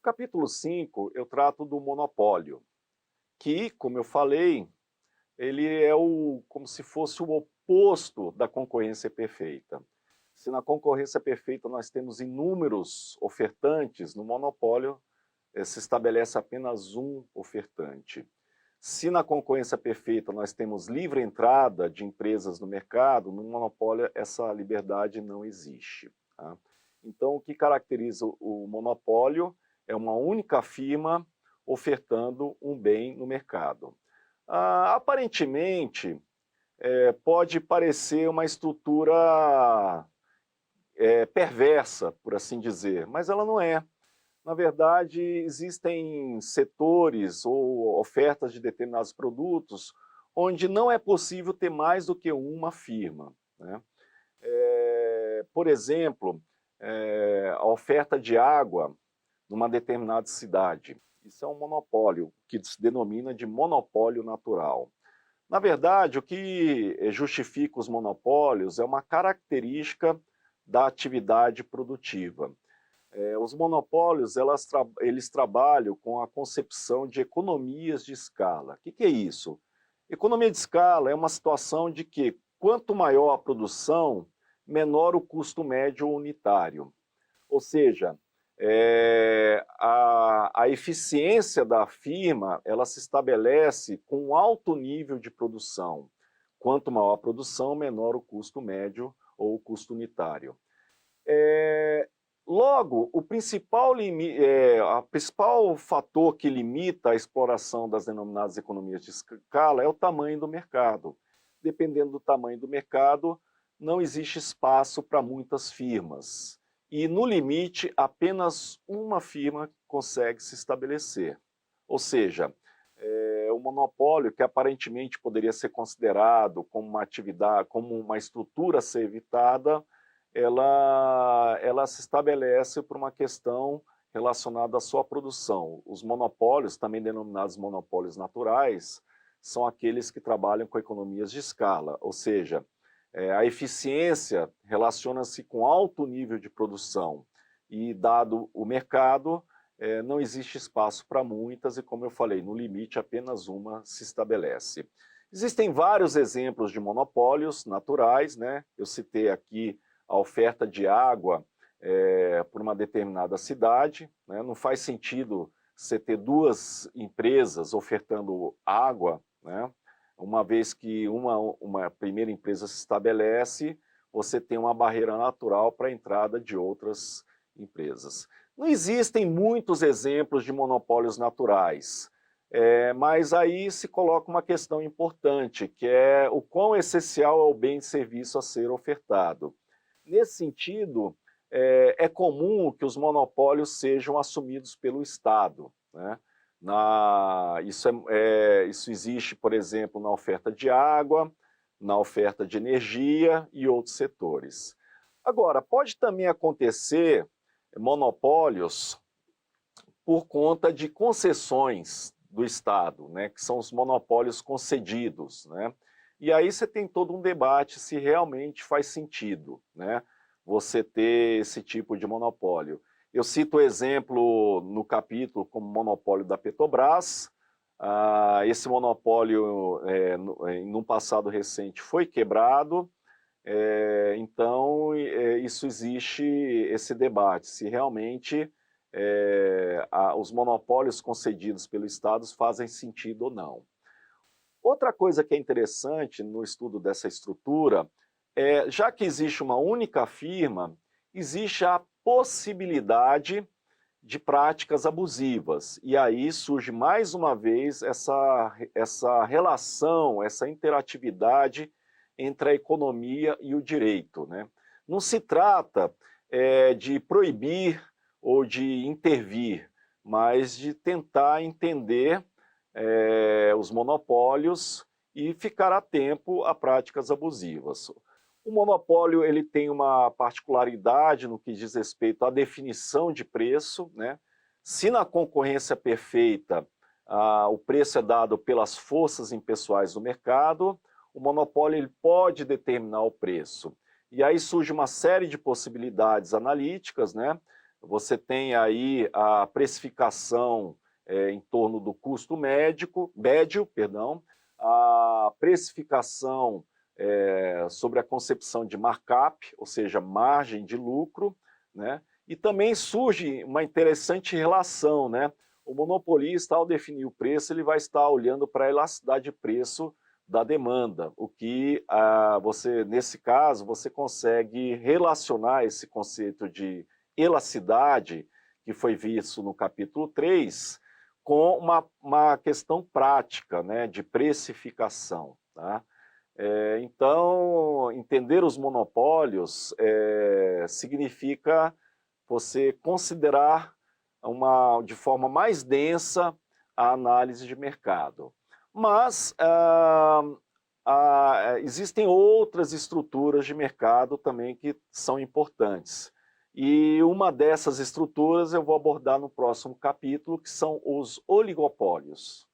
capítulo 5 eu trato do monopólio, que, como eu falei, ele é como se fosse o oposto da concorrência perfeita. Se na concorrência perfeita nós temos inúmeros ofertantes, no monopólio se estabelece apenas um ofertante. Se na concorrência perfeita nós temos livre entrada de empresas no mercado, no monopólio essa liberdade não existe. Tá? Então, o que caracteriza o monopólio é uma única firma ofertando um bem no mercado. Aparentemente, pode parecer uma estrutura perversa, por assim dizer, mas ela não é. Na verdade, existem setores ou ofertas de determinados produtos onde não é possível ter mais do que uma firma, né? Por exemplo, a oferta de água numa determinada cidade. Isso é um monopólio, que se denomina de monopólio natural. Na verdade, o que justifica os monopólios é uma característica da atividade produtiva. Os monopólios, eles trabalham com a concepção de economias de escala. O que é isso? Economia de escala é uma situação de que, quanto maior a produção, menor o custo médio unitário. Ou seja, a eficiência da firma, ela se estabelece com um alto nível de produção. Quanto maior a produção, menor o custo médio ou o custo unitário. Logo, o principal fator que limita a exploração das denominadas economias de escala é o tamanho do mercado. Dependendo do tamanho do mercado, não existe espaço para muitas firmas. E, no limite, apenas uma firma consegue se estabelecer. Ou seja, o monopólio, que aparentemente poderia ser considerado como uma atividade, como uma estrutura a ser evitada, ela se estabelece por uma questão relacionada à sua produção. Os monopólios, também denominados monopólios naturais, são aqueles que trabalham com economias de escala, ou seja, a eficiência relaciona-se com alto nível de produção e, dado o mercado, não existe espaço para muitas e, como eu falei, no limite apenas uma se estabelece. Existem vários exemplos de monopólios naturais, né? Eu citei aqui a oferta de água por uma determinada cidade, né? Não faz sentido você ter duas empresas ofertando água, né? Uma vez que uma primeira empresa se estabelece, você tem uma barreira natural para a entrada de outras empresas. Não existem muitos exemplos de monopólios naturais, mas aí se coloca uma questão importante, que é o quão essencial é o bem e serviço a ser ofertado. Nesse sentido, é comum que os monopólios sejam assumidos pelo Estado, né? Isso existe, por exemplo, na oferta de água, na oferta de energia e outros setores. Agora, pode também acontecer monopólios por conta de concessões do Estado, né, que são os monopólios concedidos, né? E aí você tem todo um debate se realmente faz sentido, né, você ter esse tipo de monopólio. Eu cito o exemplo no capítulo como monopólio da Petrobras. Esse monopólio, num passado recente, foi quebrado, então isso existe esse debate, se realmente os monopólios concedidos pelo Estado fazem sentido ou não. Outra coisa que é interessante no estudo dessa estrutura já que existe uma única firma, existe a possibilidade de práticas abusivas. E aí surge mais uma vez essa relação, essa interatividade entre a economia e o direito, né? Não se trata de proibir ou de intervir, mas de tentar entender os monopólios e ficar atento a práticas abusivas. O monopólio ele tem uma particularidade no que diz respeito à definição de preço, né? Se na concorrência perfeita o preço é dado pelas forças impessoais do mercado, o monopólio ele pode determinar o preço. E aí surge uma série de possibilidades analíticas, né? Você tem aí a precificação em torno do custo médio, perdão, a precificação sobre a concepção de markup, ou seja, margem de lucro, né? E também surge uma interessante relação, né? O monopolista, ao definir o preço, ele vai estar olhando para a elasticidade de preço da demanda, o que você, nesse caso, você consegue relacionar esse conceito de elasticidade, que foi visto no capítulo 3, com uma questão prática, né, de precificação. Tá? Então, entender os monopólios significa você considerar de forma mais densa a análise de mercado. Mas existem outras estruturas de mercado também que são importantes. E uma dessas estruturas eu vou abordar no próximo capítulo, que são os oligopólios.